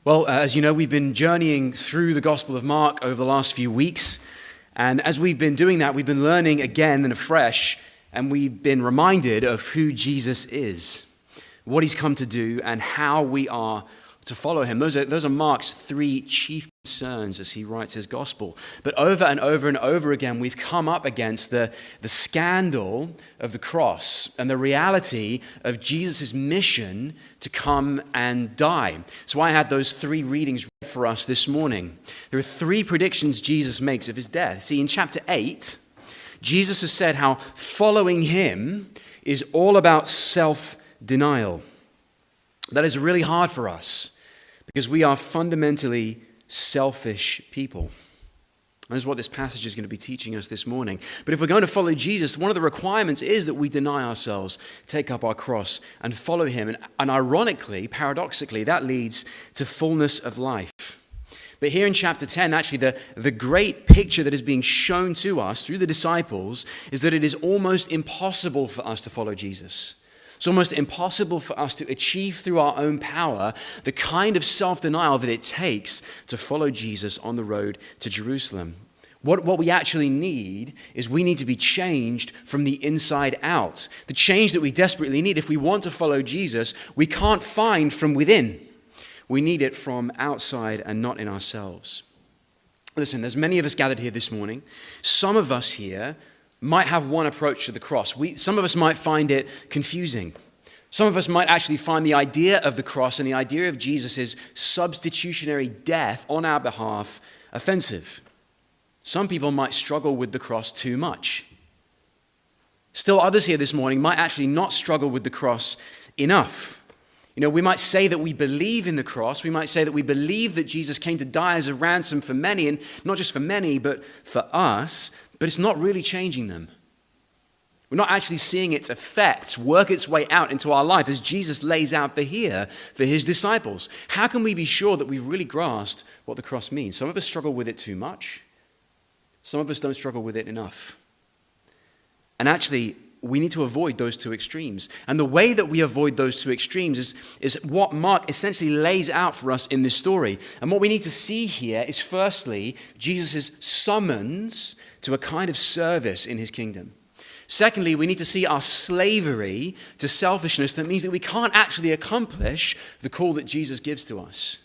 Well, as you know, we've been journeying through the Gospel of Mark over the last few weeks. And as we've been doing that, we've been learning again and afresh, and we've been reminded of who Jesus is, what he's come to do, and how we are to follow him. Those are Mark's three chief concerns as he writes his gospel. But over and over and over again, we've come up against the scandal of the cross and the reality of Jesus' mission to come and die. So I had those three readings read for us this morning. There are three predictions Jesus makes of his death. See, in chapter 8, Jesus has said how following him is all about self-denial. That is really hard for us because we are fundamentally selfish people. That is what this passage is going to be teaching us this morning. But if we're going to follow Jesus, one of the requirements is that we deny ourselves, take up our cross, and follow him. And ironically, paradoxically, that leads to fullness of life. But here in chapter 10, actually, the great picture that is being shown to us through the disciples is that it is almost impossible for us to follow Jesus. It's almost impossible for us to achieve through our own power the kind of self-denial that it takes to follow Jesus on the road to Jerusalem. What we actually need is we need to be changed from the inside out. The change that we desperately need if we want to follow Jesus, we can't find from within. We need it from outside and not in ourselves. Listen, there's many of us gathered here this morning. Some of us here might have one approach to the cross. Some of us might find it confusing. Some of us might actually find the idea of the cross and the idea of Jesus' substitutionary death on our behalf offensive. Some people might struggle with the cross too much. Still others here this morning might actually not struggle with the cross enough. You know, we might say that we believe in the cross. We might say that we believe that Jesus came to die as a ransom for many, and not just for many, but for us. But it's not really changing them. We're not actually seeing its effects work its way out into our life as Jesus lays out here for his disciples. How can we be sure that we've really grasped what the cross means? Some of us struggle with it too much. Some of us don't struggle with it enough. And actually, we need to avoid those two extremes. And the way that we avoid those two extremes is what Mark essentially lays out for us in this story. And what we need to see here is firstly, Jesus' summons to a kind of service in his kingdom. Secondly, we need to see our slavery to selfishness that means that we can't actually accomplish the call that Jesus gives to us.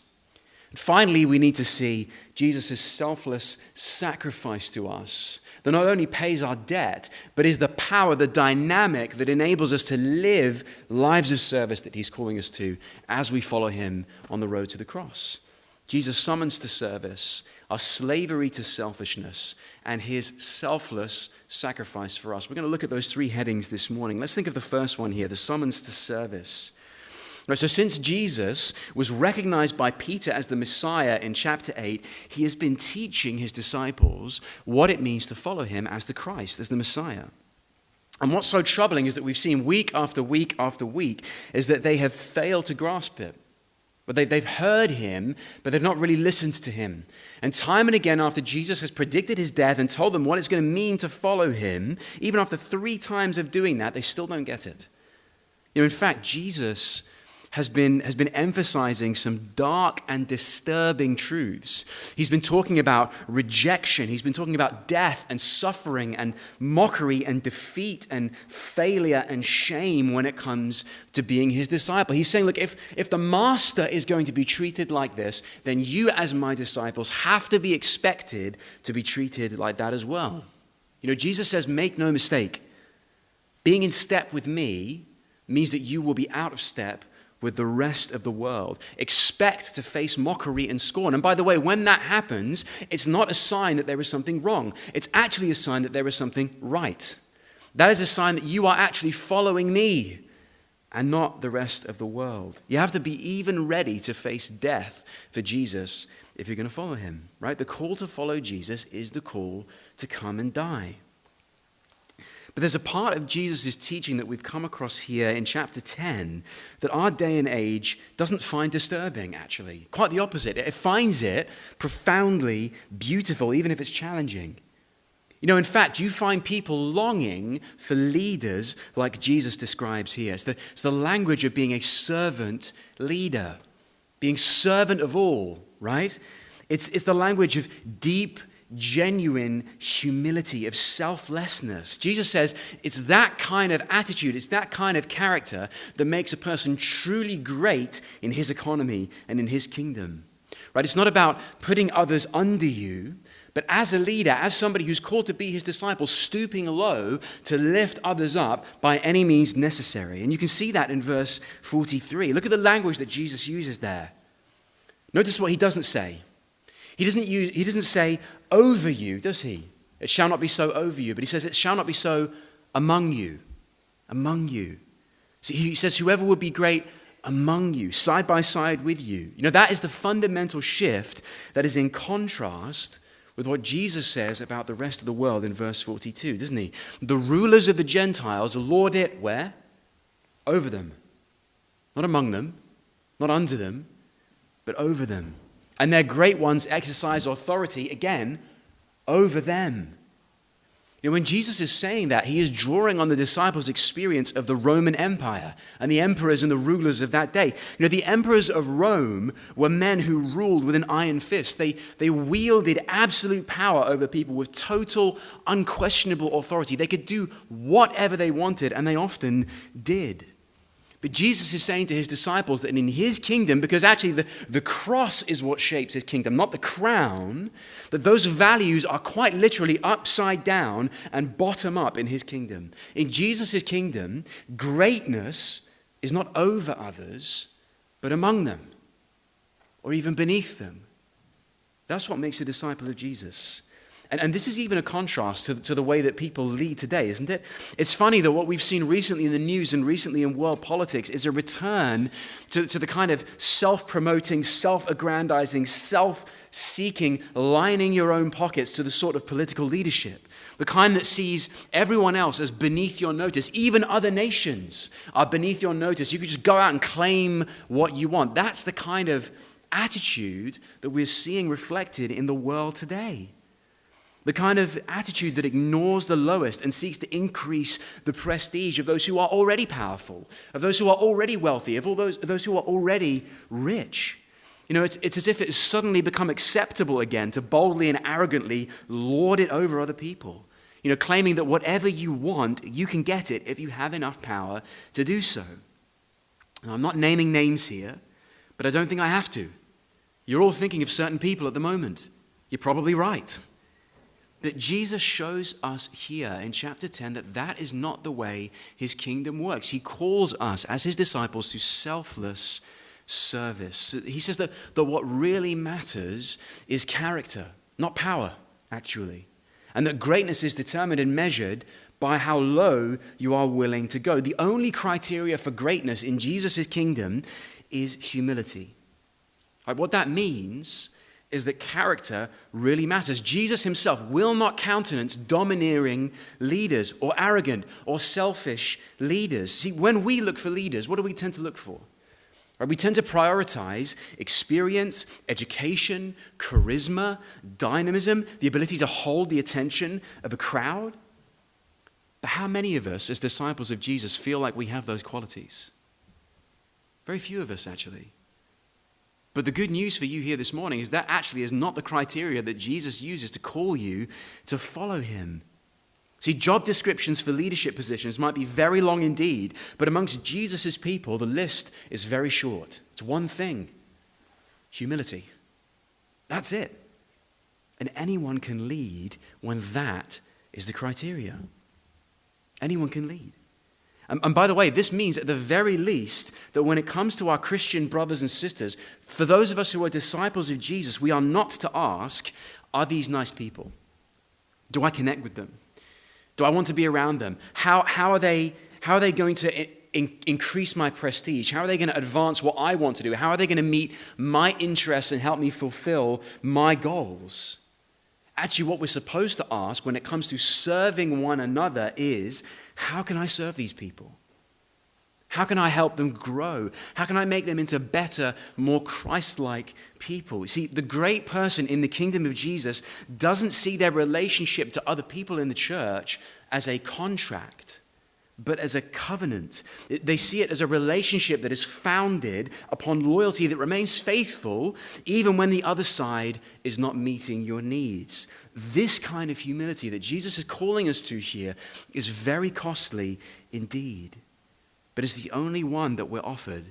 And finally, we need to see Jesus' selfless sacrifice to us that not only pays our debt, but is the power, the dynamic that enables us to live lives of service that he's calling us to as we follow him on the road to the cross. Jesus summons to service, our slavery to selfishness, and his selfless sacrifice for us. We're going to look at those three headings this morning. Let's think of the first one here, the summons to service. Right, so since Jesus was recognized by Peter as the Messiah in chapter 8, he has been teaching his disciples what it means to follow him as the Christ, as the Messiah. And what's so troubling is that we've seen week after week after week is that they have failed to grasp it. But they've heard him, but they've not really listened to him. And time and again, after Jesus has predicted his death and told them what it's going to mean to follow him, even after 3 times of doing that, they still don't get it. You know, in fact, Jesus has been emphasizing some dark and disturbing truths. He's been talking about rejection. He's been talking about death and suffering and mockery and defeat and failure and shame when it comes to being his disciple. He's saying, look, if the master is going to be treated like this, then you as my disciples have to be expected to be treated like that as well. You know, Jesus says, make no mistake, being in step with me means that you will be out of step with the rest of the world. Expect to face mockery and scorn. And by the way, when that happens, it's not a sign that there is something wrong. It's actually a sign that there is something right. That is a sign that you are actually following me and not the rest of the world. You have to be even ready to face death for Jesus if you're going to follow him, right? The call to follow Jesus is the call to come and die. But there's a part of Jesus' teaching that we've come across here in chapter 10 that our day and age doesn't find disturbing, actually. Quite the opposite. It finds it profoundly beautiful, even if it's challenging. You know, in fact, you find people longing for leaders like Jesus describes here. It's the language of being a servant leader. being servant of all, right? It's the language of deep, genuine humility, of selflessness. Jesus says it's that kind of attitude, it's that kind of character that makes a person truly great in his economy and in his kingdom. Right? It's not about putting others under you, but as a leader, as somebody who's called to be his disciple, stooping low to lift others up by any means necessary. And you can see that in verse 43. Look at the language that Jesus uses there. Notice what he doesn't say. He doesn't say over you, does he? It shall not be so over you, but he says it shall not be so among you. Among you. So he says whoever would be great among you, side by side with you. You know, that is the fundamental shift that is in contrast with what Jesus says about the rest of the world in verse 42, doesn't he? The rulers of the Gentiles lord it where? Over them. Not among them, not under them, but over them. And their great ones exercise authority, again, over them. You know, when Jesus is saying that, he is drawing on the disciples' experience of the Roman Empire and the emperors and the rulers of that day. You know, the emperors of Rome were men who ruled with an iron fist. They wielded absolute power over people with total, unquestionable authority. They could do whatever they wanted, and they often did. But Jesus is saying to his disciples that in his kingdom, because actually the cross is what shapes his kingdom, not the crown, that those values are quite literally upside down and bottom up in his kingdom. In Jesus' kingdom, greatness is not over others, but among them, or even beneath them. That's what makes a disciple of Jesus. And this is even a contrast to the way that people lead today, isn't it? It's funny that what we've seen recently in the news and recently in world politics is a return to the kind of self-promoting, self-aggrandizing, self-seeking, lining your own pockets to the sort of political leadership. The kind that sees everyone else as beneath your notice. Even other nations are beneath your notice. You could just go out and claim what you want. That's the kind of attitude that we're seeing reflected in the world today. The kind of attitude that ignores the lowest and seeks to increase the prestige of those who are already powerful, of those who are already wealthy, of all those who are already rich. You know, it's as if it's suddenly become acceptable again to boldly and arrogantly lord it over other people. You know, claiming that whatever you want, you can get it if you have enough power to do so. And I'm not naming names here, but I don't think I have to. You're all thinking of certain people at the moment. You're probably right. But Jesus shows us here in chapter 10 that that is not the way his kingdom works. He calls us as his disciples to selfless service. He says that what really matters is character, not power, actually. And that greatness is determined and measured by how low you are willing to go. The only criteria for greatness in Jesus' kingdom is humility. Right, what that means is that character really matters. Jesus himself will not countenance domineering leaders or arrogant or selfish leaders. See, when we look for leaders, what do we tend to look for? Right, we tend to prioritize experience, education, charisma, dynamism, the ability to hold the attention of a crowd. But how many of us as disciples of Jesus feel like we have those qualities? Very few of us, actually. But the good news for you here this morning is that actually is not the criteria that Jesus uses to call you to follow him. See, job descriptions for leadership positions might be very long indeed, but amongst Jesus' people, the list is very short. It's one thing: humility. That's it. And anyone can lead when that is the criteria. Anyone can lead. And by the way, this means at the very least that when it comes to our Christian brothers and sisters, for those of us who are disciples of Jesus, we are not to ask, are these nice people? Do I connect with them? Do I want to be around them? How are they going to increase my prestige? How are they going to advance what I want to do? How are they going to meet my interests and help me fulfill my goals? Actually, what we're supposed to ask when it comes to serving one another is, how can I serve these people? How can I help them grow? How can I make them into better, more Christ-like people? You see, the great person in the kingdom of Jesus doesn't see their relationship to other people in the church as a contract, but as a covenant. They see it as a relationship that is founded upon loyalty that remains faithful even when the other side is not meeting your needs. This kind of humility that Jesus is calling us to here is very costly indeed, but it's the only one that we're offered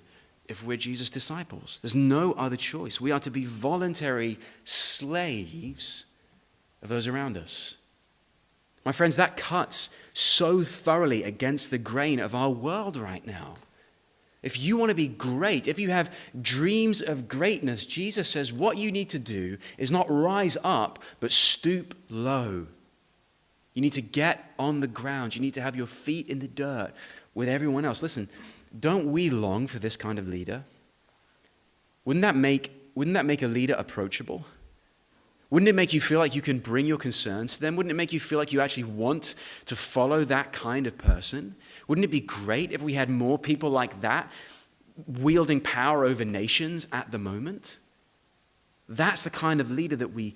if we're Jesus' disciples. There's no other choice. We are to be voluntary slaves of those around us. My friends, that cuts so thoroughly against the grain of our world right now. If you want to be great, if you have dreams of greatness, Jesus says what you need to do is not rise up, but stoop low. You need to get on the ground. You need to have your feet in the dirt with everyone else. Listen, don't we long for this kind of leader? Wouldn't that make a leader approachable? Wouldn't it make you feel like you can bring your concerns to them? Wouldn't it make you feel like you actually want to follow that kind of person? Wouldn't it be great if we had more people like that wielding power over nations at the moment? That's the kind of leader that we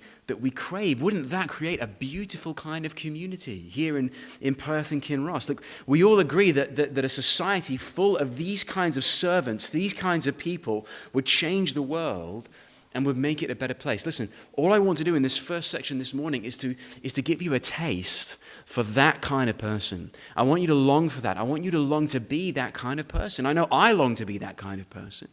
crave. Wouldn't that create a beautiful kind of community here in Perth and Kinross? Look, we all agree that a society full of these kinds of servants, these kinds of people would change the world and would make it a better place. Listen, all I want to do in this first section this morning is to give you a taste for that kind of person. I want you to long for that. I want you to long to be that kind of person. I know I long to be that kind of person.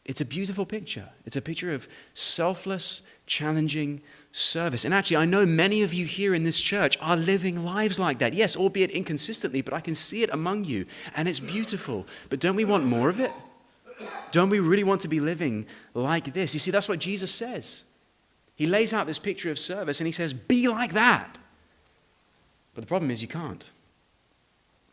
It's a beautiful picture. It's a picture of selfless, challenging service. And actually, I know many of you here in this church are living lives like that. Yes, albeit inconsistently, but I can see it among you, and it's beautiful. But don't we want more of it? Don't we really want to be living like this? You see, that's what Jesus says. He lays out this picture of service and he says, be like that. But the problem is you can't.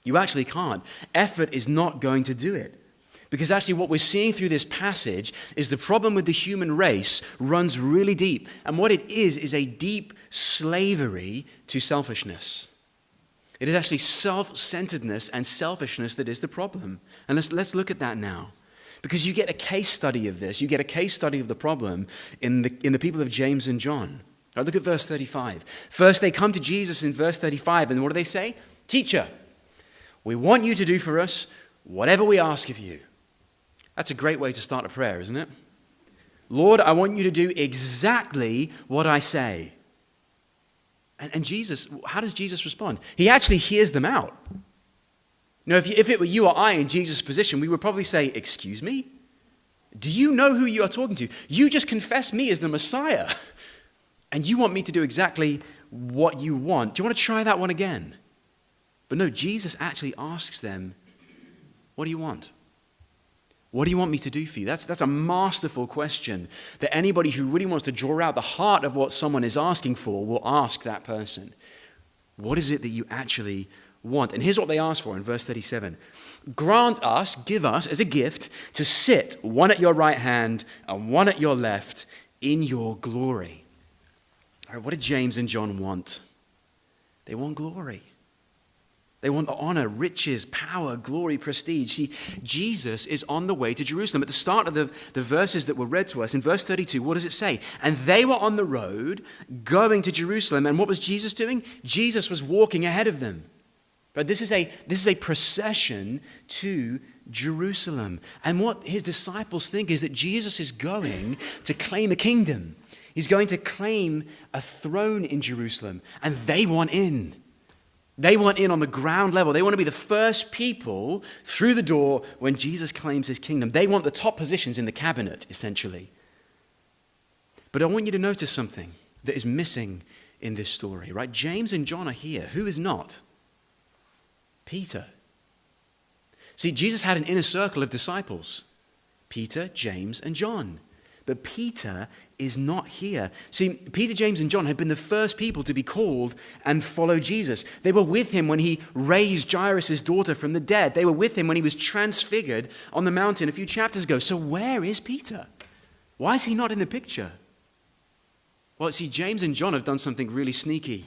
You actually can't. Effort is not going to do it. Because actually what we're seeing through this passage is the problem with the human race runs really deep. And what it is a deep slavery to selfishness. It is actually self-centeredness and selfishness that is the problem. And let's look at that now. Because you get a case study of this. You get a case study of the problem in the people of James and John. Now look at verse 35. First, they come to Jesus in verse 35, and what do they say? Teacher, we want you to do for us whatever we ask of you. That's a great way to start a prayer, isn't it? Lord, I want you to do exactly what I say. And Jesus, how does Jesus respond? He actually hears them out. You know, if it were you or I in Jesus' position, we would probably say, excuse me? Do you know who you are talking to? You just confessed me as the Messiah. And you want me to do exactly what you want. Do you want to try that one again? But no, Jesus actually asks them, what do you want? What do you want me to do for you? That's a masterful question that anybody who really wants to draw out the heart of what someone is asking for will ask that person. What is it that you actually want? And here's what they ask for in verse 37. Grant us, give us as a gift to sit one at your right hand and one at your left in your glory. All right, what did James and John want? They want glory. They want honor, riches, power, glory, prestige. See, Jesus is on the way to Jerusalem. At the start of the verses that were read to us, in verse 32, what does it say? And they were on the road going to Jerusalem. And what was Jesus doing? Jesus was walking ahead of them. But this is a procession to Jerusalem. And what his disciples think is that Jesus is going to claim a kingdom. He's going to claim a throne in Jerusalem. And they want in. They want in on the ground level. They want to be the first people through the door when Jesus claims his kingdom. They want the top positions in the cabinet, essentially. But I want you to notice something that is missing in this story, right? James and John are here. Who is not? Peter. See, Jesus had an inner circle of disciples. Peter, James, and John. But Peter is not here. See, Peter, James, and John had been the first people to be called and follow Jesus. They were with him when he raised Jairus' daughter from the dead. They were with him when he was transfigured on the mountain a few chapters ago. So where is Peter? Why is he not in the picture? Well, see, James and John have done something really sneaky.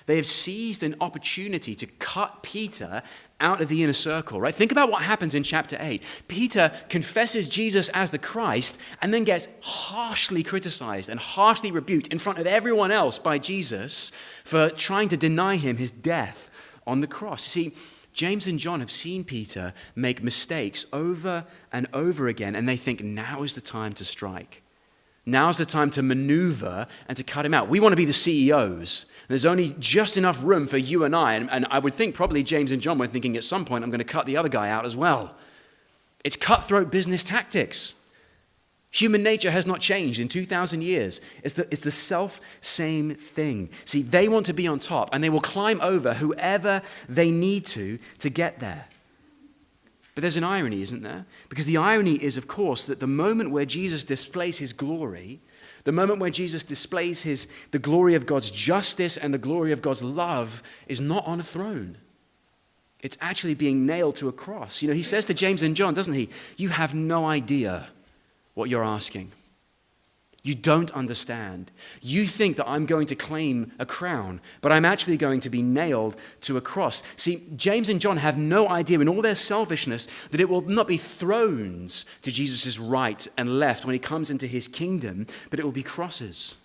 They have seized an opportunity to cut Peter out of the inner circle, right? Think about what happens in chapter 8. Peter confesses Jesus as the Christ and then gets harshly criticized and harshly rebuked in front of everyone else by Jesus for trying to deny him his death on the cross. See, James and John have seen Peter make mistakes over and over again, and they think now is the time to strike. Now's the time to maneuver and to cut him out. We want to be the CEOs. There's only just enough room for you and I. And I would think probably James and John were thinking at some point, I'm going to cut the other guy out as well. It's cutthroat business tactics. Human nature has not changed in 2,000 years. It's the self-same thing. See, they want to be on top, and they will climb over whoever they need to get there. But there's an irony, isn't there? Because the irony is, of course, that the moment where Jesus displays his glory, the moment where Jesus displays the glory of God's justice and the glory of God's love is not on a throne. It's actually being nailed to a cross. He says to James and John, doesn't he? You have no idea what you're asking. You don't understand. You think that I'm going to claim a crown, but I'm actually going to be nailed to a cross. See, James and John have no idea in all their selfishness that it will not be thrones to Jesus' right and left when he comes into his kingdom, but it will be crosses.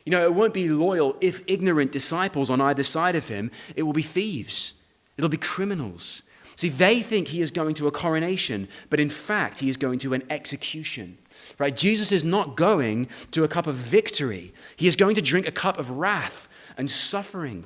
It won't be loyal, if ignorant disciples on either side of him. It will be thieves. It'll be criminals. See, they think he is going to a coronation, but in fact, he is going to an execution. Right? Jesus is not going to a cup of victory. He is going to drink a cup of wrath and suffering.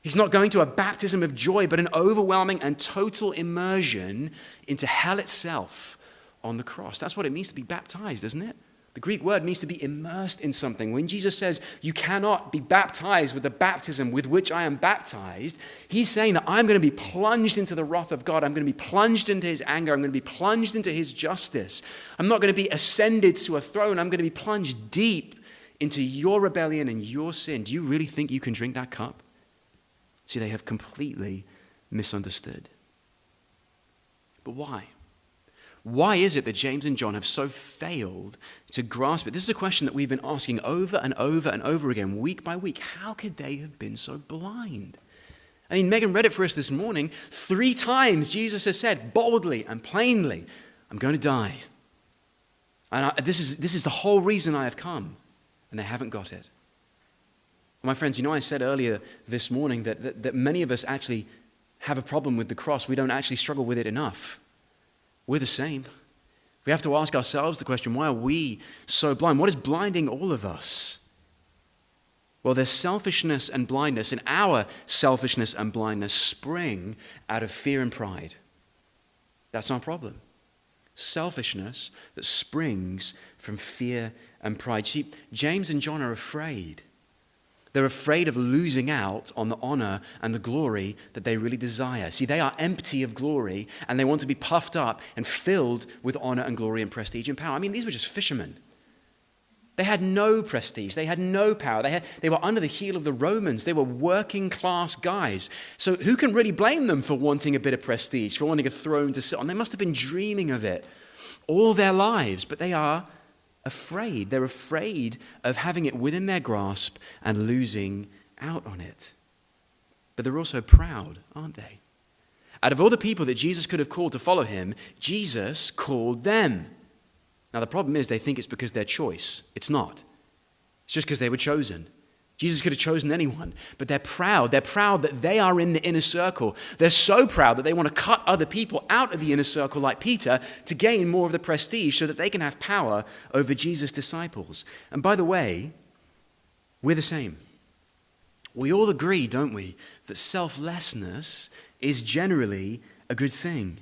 He's not going to a baptism of joy, but an overwhelming and total immersion into hell itself on the cross. That's what it means to be baptized, isn't it? The Greek word means to be immersed in something. When Jesus says, you cannot be baptized with the baptism with which I am baptized, he's saying that I'm going to be plunged into the wrath of God. I'm going to be plunged into his anger. I'm going to be plunged into his justice. I'm not going to be ascended to a throne. I'm going to be plunged deep into your rebellion and your sin. Do you really think you can drink that cup? See, they have completely misunderstood. But why? Why is it that James and John have so failed to grasp it? This is a question that we've been asking over and over and over again, week by week. How could they have been so blind? I mean, Megan read it for us this morning. 3 times Jesus has said boldly and plainly, I'm going to die. And this is the whole reason I have come. And they haven't got it. My friends, I said earlier this morning that many of us actually have a problem with the cross. We don't actually struggle with it enough. We're the same. We have to ask ourselves the question, why are we so blind? What is blinding all of us? Well, their selfishness and blindness, and our selfishness and blindness spring out of fear and pride. That's our problem. Selfishness that springs from fear and pride. See, James and John are afraid. They're afraid of losing out on the honor and the glory that they really desire. See, they are empty of glory, and they want to be puffed up and filled with honor and glory and prestige and power. I mean, these were just fishermen. They had no prestige. They had no power. They were under the heel of the Romans. They were working class guys. So who can really blame them for wanting a bit of prestige, for wanting a throne to sit on? They must have been dreaming of it all their lives, but they are afraid. They're afraid of having it within their grasp and losing out on it. But they're also proud, aren't they? Out of all the people that Jesus could have called to follow him, Jesus called them. Now the problem is they think it's because their choice. It's not. It's just because they were chosen. Jesus could have chosen anyone, but they're proud. They're proud that they are in the inner circle. They're so proud that they want to cut other people out of the inner circle like Peter to gain more of the prestige so that they can have power over Jesus' disciples. And by the way, we're the same. We all agree, don't we, that selflessness is generally a good thing.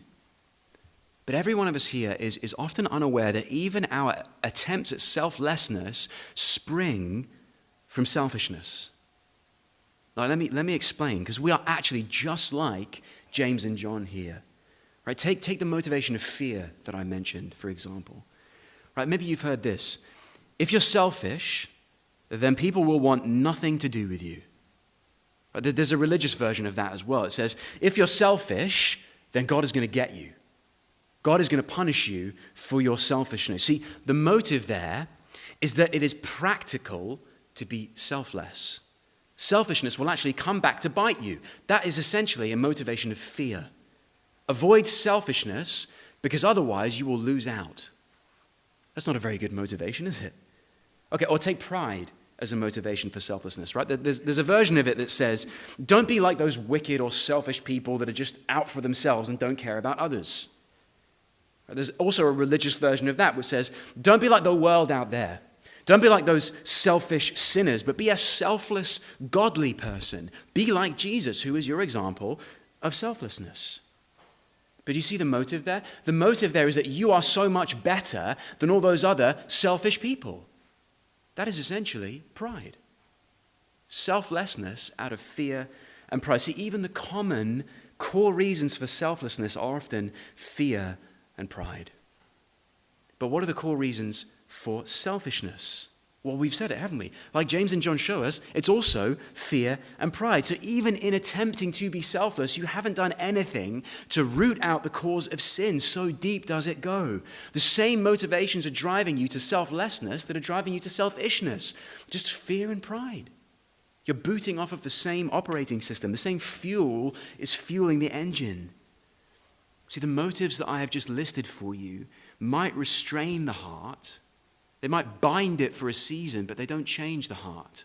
But every one of us here is often unaware that even our attempts at selflessness spring from selfishness. Now, let me explain, because we are actually just like James and John here. Right? Take the motivation of fear that I mentioned, for example. Right? Maybe you've heard this. If you're selfish, then people will want nothing to do with you. Right? There's a religious version of that as well. It says, if you're selfish, then God is going to get you. God is going to punish you for your selfishness. See, the motive there is that it is practical to be selfless. Selfishness will actually come back to bite you. That is essentially a motivation of fear. Avoid selfishness because otherwise you will lose out. That's not a very good motivation, is it? Okay, or take pride as a motivation for selflessness, right? There's a version of it that says, don't be like those wicked or selfish people that are just out for themselves and don't care about others. There's also a religious version of that which says, don't be like the world out there. Don't be like those selfish sinners, but be a selfless, godly person. Be like Jesus, who is your example of selflessness. But do you see the motive there? The motive there is that you are so much better than all those other selfish people. That is essentially pride. Selflessness out of fear and pride. See, even the common core reasons for selflessness are often fear and pride. But what are the core reasons for selfishness? Well, we've said it, haven't we? Like James and John show us, it's also fear and pride. So even in attempting to be selfless, you haven't done anything to root out the cause of sin. So deep does it go. The same motivations are driving you to selflessness that are driving you to selfishness. Just fear and pride. You're booting off of the same operating system. The same fuel is fueling the engine. See, the motives that I have just listed for you might restrain the heart. They might bind it for a season, but they don't change the heart.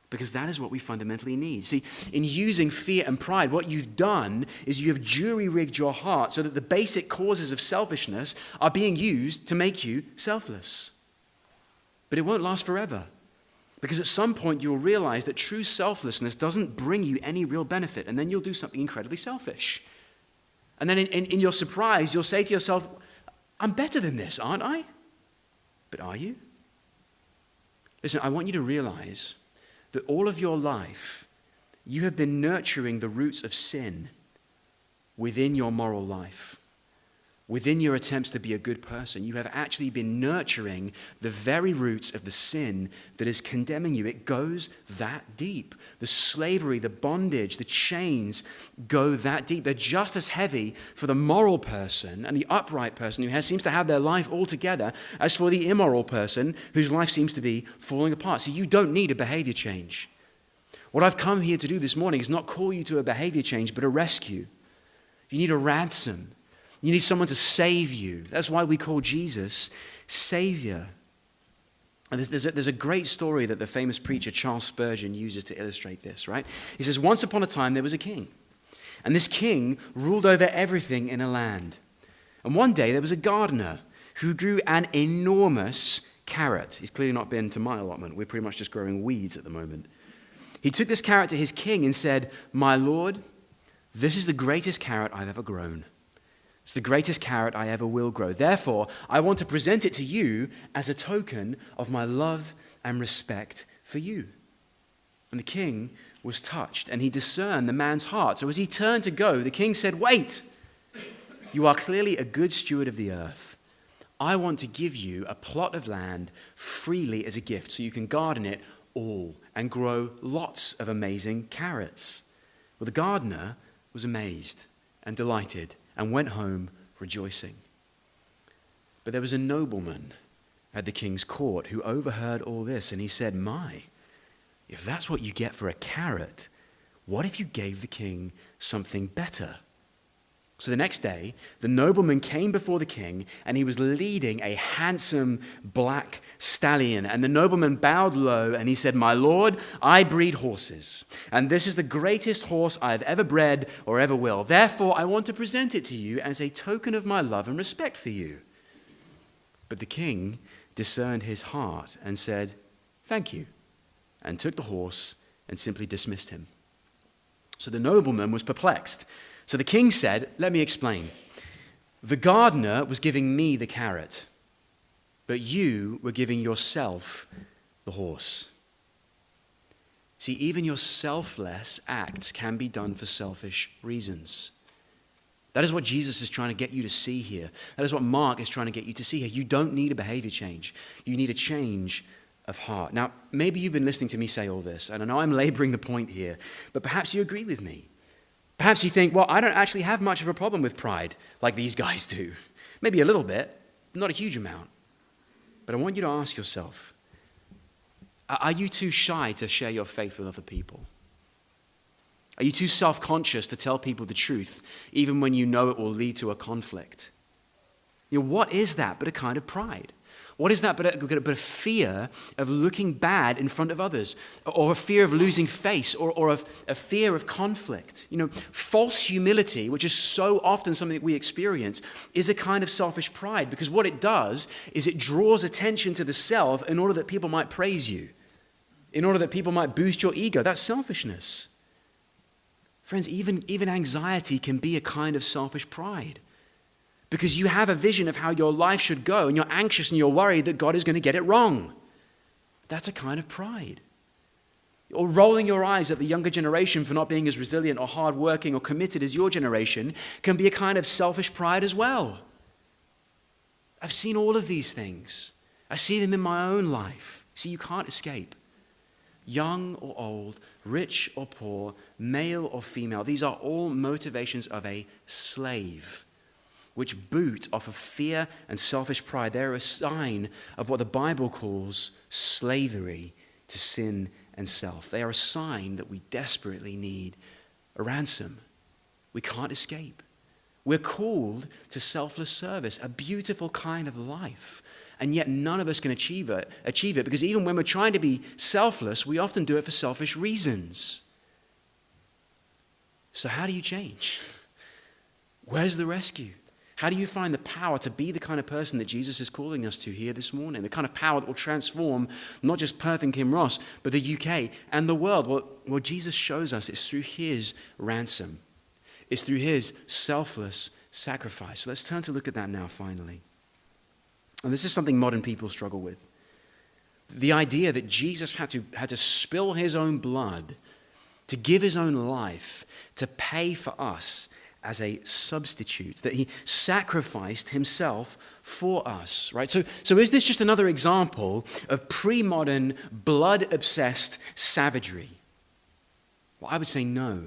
Because that is what we fundamentally need. See, in using fear and pride, what you've done is you have jury-rigged your heart so that the basic causes of selfishness are being used to make you selfless. But it won't last forever. Because at some point you'll realize that true selflessness doesn't bring you any real benefit, and then you'll do something incredibly selfish. And then in your surprise, you'll say to yourself, I'm better than this, aren't I? But are you? Listen, I want you to realize that all of your life, you have been nurturing the roots of sin within your moral life. Within your attempts to be a good person, you have actually been nurturing the very roots of the sin that is condemning you. It goes that deep. The slavery, the bondage, the chains go that deep. They're just as heavy for the moral person and the upright person who seems to have their life all together as for the immoral person whose life seems to be falling apart. So you don't need a behavior change. What I've come here to do this morning is not call you to a behavior change, but a rescue. You need a ransom. You need someone to save you. That's why we call Jesus Savior. And there's a great story that the famous preacher Charles Spurgeon uses to illustrate this, right? He says, once upon a time there was a king. And this king ruled over everything in a land. And one day there was a gardener who grew an enormous carrot. He's clearly not been to my allotment. We're pretty much just growing weeds at the moment. He took this carrot to his king and said, "My lord, this is the greatest carrot I've ever grown. It's the greatest carrot I ever will grow. Therefore, I want to present it to you as a token of my love and respect for you." And the king was touched, and he discerned the man's heart. So as he turned to go, the king said, "Wait, you are clearly a good steward of the earth. I want to give you a plot of land freely as a gift so you can garden it all and grow lots of amazing carrots." Well, the gardener was amazed and delighted and went home rejoicing. But there was a nobleman at the king's court who overheard all this, and he said, "My, if that's what you get for a carrot, what if you gave the king something better?" So the next day, the nobleman came before the king, and he was leading a handsome black stallion. And the nobleman bowed low, and he said, "My lord, I breed horses, and this is the greatest horse I have ever bred or ever will. Therefore, I want to present it to you as a token of my love and respect for you." But the king discerned his heart and said, "Thank you," and took the horse and simply dismissed him. So the nobleman was perplexed. So the king said, "Let me explain. The gardener was giving me the carrot, but you were giving yourself the horse." See, even your selfless acts can be done for selfish reasons. That is what Jesus is trying to get you to see here. That is what Mark is trying to get you to see here. You don't need a behavior change. You need a change of heart. Now, maybe you've been listening to me say all this, and I know I'm laboring the point here, but perhaps you agree with me. Perhaps you think, well, I don't actually have much of a problem with pride like these guys do. Maybe a little bit, not a huge amount. But I want you to ask yourself, are you too shy to share your faith with other people? Are you too self-conscious to tell people the truth, even when you know it will lead to a conflict? You know, what is that but a kind of pride? What is that but a fear of looking bad in front of others, or a fear of losing face, or a fear of conflict? False humility, which is so often something that we experience, is a kind of selfish pride, because what it does is it draws attention to the self in order that people might praise you, in order that people might boost your ego. That's selfishness. Friends, even anxiety can be a kind of selfish pride. Because you have a vision of how your life should go, and you're anxious and you're worried that God is going to get it wrong. That's a kind of pride. Or rolling your eyes at the younger generation for not being as resilient or hardworking or committed as your generation can be a kind of selfish pride as well. I've seen all of these things. I see them in my own life. See, you can't escape. Young or old, rich or poor, male or female, these are all motivations of a slave, which boot off of fear and selfish pride. They're a sign of what the Bible calls slavery to sin and self. They are a sign that we desperately need a ransom. We can't escape. We're called to selfless service, a beautiful kind of life. And yet none of us can achieve it because even when we're trying to be selfless, we often do it for selfish reasons. So how do you change? Where's the rescue? How do you find the power to be the kind of person that Jesus is calling us to here this morning? The kind of power that will transform not just Perth and Kinross, but the UK and the world. Well, Jesus shows us it's through his ransom. It's through his selfless sacrifice. So let's turn to look at that now finally. And this is something modern people struggle with. The idea that Jesus had to spill his own blood, to give his own life, to pay for us as a substitute, that he sacrificed himself for us, right? So is this just another example of pre-modern, blood-obsessed savagery? Well, I would say no.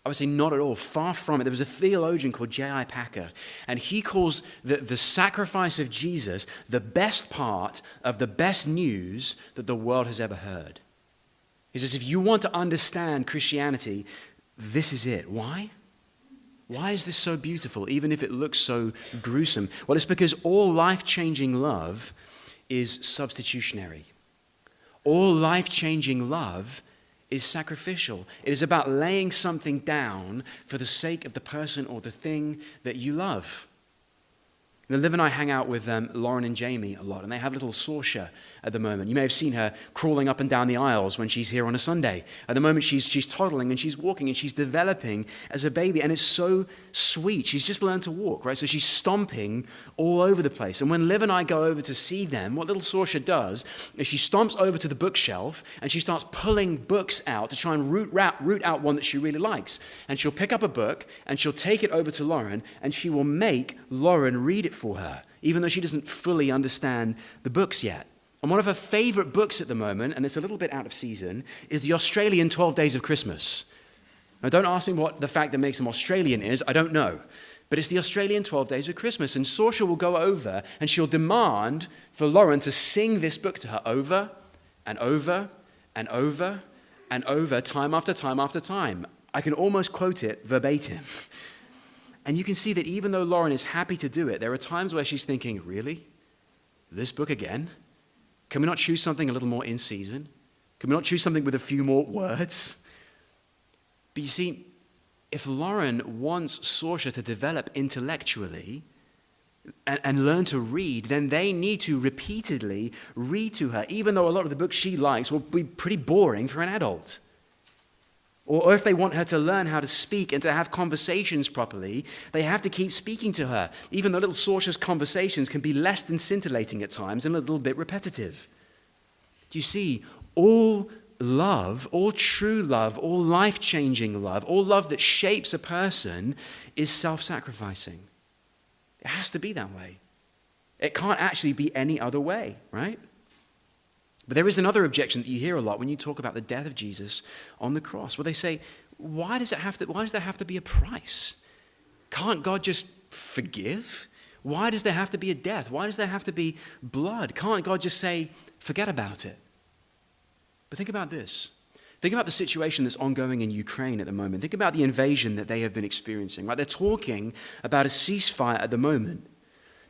I would say not at all, far from it. There was a theologian called J.I. Packer, and he calls the sacrifice of Jesus the best part of the best news that the world has ever heard. He says, if you want to understand Christianity, this is it. Why? Why is this so beautiful, even if it looks so gruesome? Well, it's because all life-changing love is substitutionary. All life-changing love is sacrificial. It is about laying something down for the sake of the person or the thing that you love. Liv and I hang out with Lauren and Jamie a lot, and they have little Saoirse at the moment. You may have seen her crawling up and down the aisles when she's here on a Sunday. At the moment, she's toddling and she's walking and she's developing as a baby, and it's so sweet. She's just learned to walk, right? So she's stomping all over the place. And when Liv and I go over to see them, what little Saoirse does is she stomps over to the bookshelf and she starts pulling books out to try and root out one that she really likes. And she'll pick up a book and she'll take it over to Lauren, and she will make Lauren read it for her, even though she doesn't fully understand the books yet. And one of her favorite books at the moment, and it's a little bit out of season, is the Australian 12 Days of Christmas. Now, don't ask me what the fact that makes them Australian is. I don't know. But it's the Australian 12 Days of Christmas. And Saoirse will go over and she'll demand for Lauren to sing this book to her over and over and over and over, time after time after time. I can almost quote it verbatim. And you can see that even though Lauren is happy to do it, there are times where she's thinking, really? This book again? Can we not choose something a little more in season? Can we not choose something with a few more words? But you see, if Lauren wants Saoirse to develop intellectually and learn to read, then they need to repeatedly read to her, even though a lot of the books she likes will be pretty boring for an adult. Or if they want her to learn how to speak and to have conversations properly, they have to keep speaking to her, even though little Saoirse's conversations can be less than scintillating at times and a little bit repetitive. Do you see? All love, all true love, all life-changing love, all love that shapes a person is self-sacrificing. It has to be that way. It can't actually be any other way, right? But there is another objection that you hear a lot when you talk about the death of Jesus on the cross, where they say, why does there have to be a price? Can't God just forgive? Why does there have to be a death? Why does there have to be blood? Can't God just say, forget about it? But think about this. Think about the situation that's ongoing in Ukraine at the moment. Think about the invasion that they have been experiencing. Right? They're talking about a ceasefire at the moment.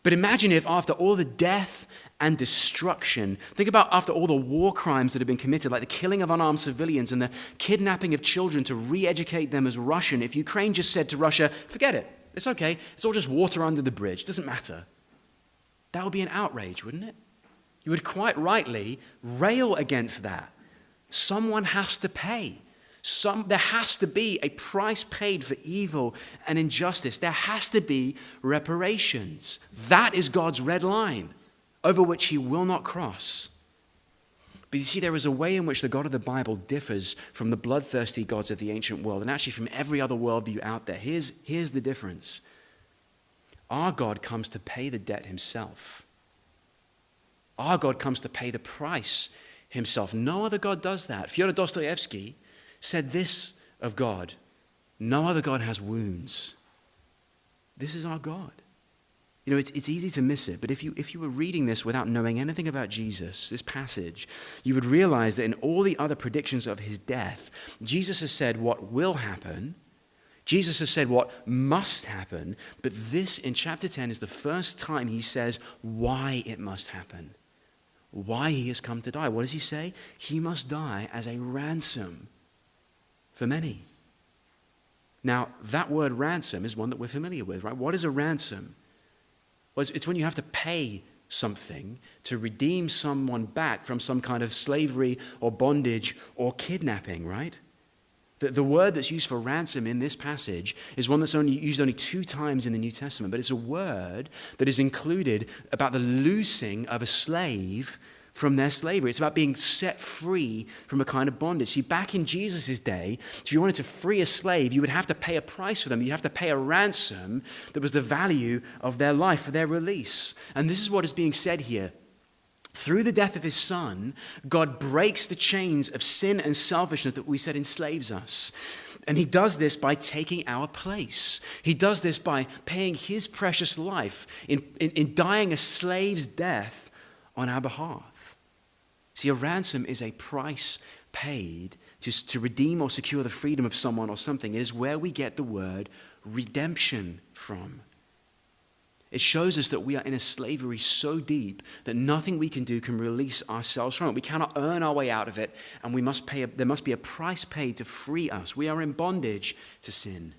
But imagine if after all the death and destruction, think about after all the war crimes that have been committed, like the killing of unarmed civilians and the kidnapping of children to re-educate them as Russian, if Ukraine just said to Russia, forget it, it's okay, it's all just water under the bridge, doesn't matter. That would be an outrage, wouldn't it? You would quite rightly rail against that. Someone has to pay. There has to be a price paid for evil and injustice. There has to be reparations. That is God's red line over which he will not cross. But you see, there is a way in which the God of the Bible differs from the bloodthirsty gods of the ancient world and actually from every other worldview out there. Here's the difference. Our God comes to pay the debt himself. Our God comes to pay the price himself. No other God does that. Fyodor Dostoevsky said this of God: no other God has wounds. This is our God. You know, it's easy to miss it, but if you were reading this without knowing anything about Jesus, this passage, you would realize that in all the other predictions of his death, Jesus has said what will happen. Jesus has said what must happen, but this in chapter 10 is the first time he says why it must happen, why he has come to die. What does he say? He must die as a ransom for many. Now, that word ransom is one that we're familiar with, right? What is a ransom? Well, it's when you have to pay something to redeem someone back from some kind of slavery or bondage or kidnapping, right? The word that's used for ransom in this passage is one that's used only 2 times in the New Testament, but it's a word that is included about the loosing of a slave from their slavery. It's about being set free from a kind of bondage. See, back in Jesus' day, if you wanted to free a slave, you would have to pay a price for them. You'd have to pay a ransom that was the value of their life for their release. And this is what is being said here. Through the death of his son, God breaks the chains of sin and selfishness that we said enslaves us. And he does this by taking our place. He does this by paying his precious life in dying a slave's death on our behalf. See, a ransom is a price paid to redeem or secure the freedom of someone or something. It is where we get the word redemption from. It shows us that we are in a slavery so deep that nothing we can do can release ourselves from it. We cannot earn our way out of it, and there must be a price paid to free us. We are in bondage to sin.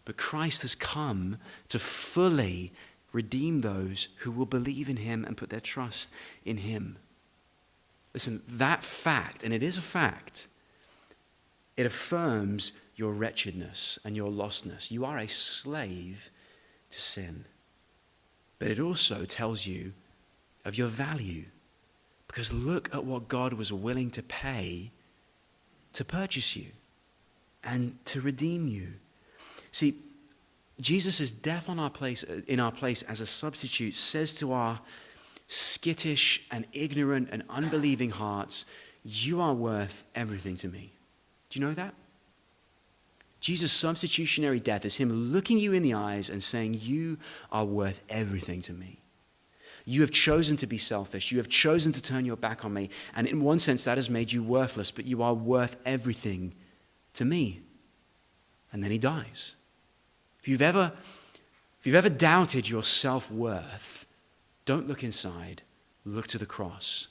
But Christ has come to fully redeem those who will believe in him and put their trust in him. Listen, that fact, and it is a fact, it affirms your wretchedness and your lostness. You are a slave to sin. But it also tells you of your value. Because look at what God was willing to pay to purchase you and to redeem you. See, Jesus' death in our place as a substitute says to our skittish and ignorant and unbelieving hearts, you are worth everything to me. Do you know that? Jesus' substitutionary death is him looking you in the eyes and saying, you are worth everything to me. You have chosen to be selfish. You have chosen to turn your back on me. And in one sense, that has made you worthless, but you are worth everything to me. And then he dies. If you've ever doubted your self-worth, don't look inside, look to the cross,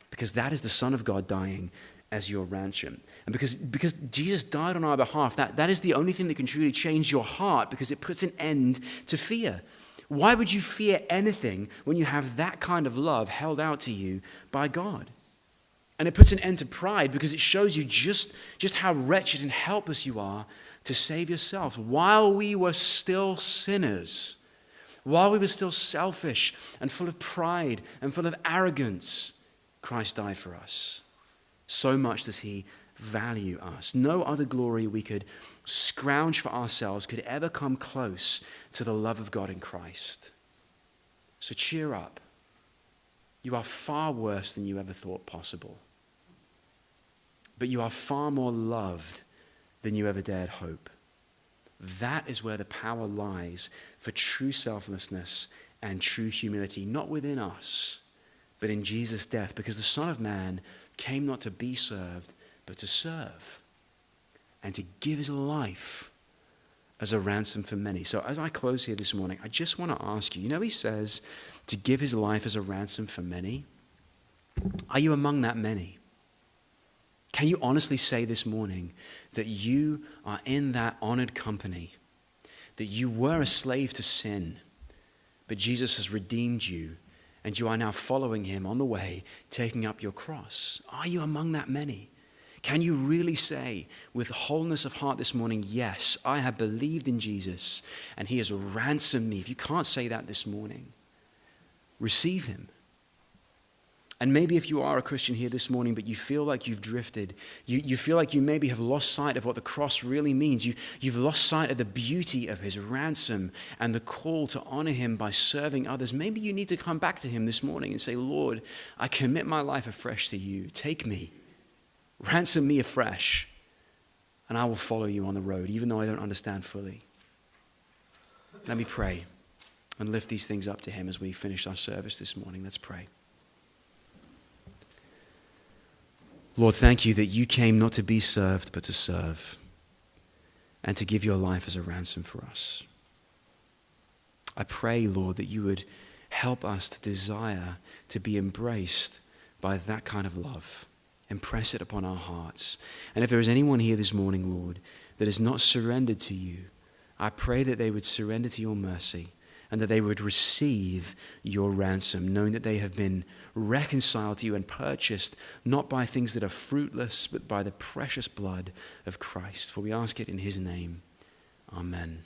because that is the Son of God dying as your ransom. And because Jesus died on our behalf, that is the only thing that can truly change your heart, because it puts an end to fear. Why would you fear anything when you have that kind of love held out to you by God? And it puts an end to pride, because it shows you just how wretched and helpless you are to save yourself. While we were still sinners, while we were still selfish and full of pride and full of arrogance, Christ died for us. So much does he value us. No other glory we could scrounge for ourselves could ever come close to the love of God in Christ. So cheer up. You are far worse than you ever thought possible. But you are far more loved than you ever dared hope. That is where the power lies for true selflessness and true humility, not within us, but in Jesus' death, because the Son of Man came not to be served, but to serve and to give his life as a ransom for many. So as I close here this morning, I just want to ask you, he says to give his life as a ransom for many. Are you among that many? Can you honestly say this morning that you are in that honored company, that you were a slave to sin, but Jesus has redeemed you, and you are now following him on the way, taking up your cross? Are you among that many? Can you really say with wholeness of heart this morning, yes, I have believed in Jesus and he has ransomed me? If you can't say that this morning, receive him. And maybe if you are a Christian here this morning, but you feel like you've drifted, you feel like you maybe have lost sight of what the cross really means. You've lost sight of the beauty of his ransom and the call to honor him by serving others. Maybe you need to come back to him this morning and say, Lord, I commit my life afresh to you. Take me. Ransom me afresh, and I will follow you on the road, even though I don't understand fully. Let me pray and lift these things up to him as we finish our service this morning. Let's pray. Lord, thank you that you came not to be served, but to serve, and to give your life as a ransom for us. I pray, Lord, that you would help us to desire to be embraced by that kind of love. Impress it upon our hearts. And if there is anyone here this morning, Lord, that is not surrendered to you, I pray that they would surrender to your mercy and that they would receive your ransom, knowing that they have been reconciled to you and purchased not by things that are fruitless, but by the precious blood of Christ. For we ask it in his name. Amen.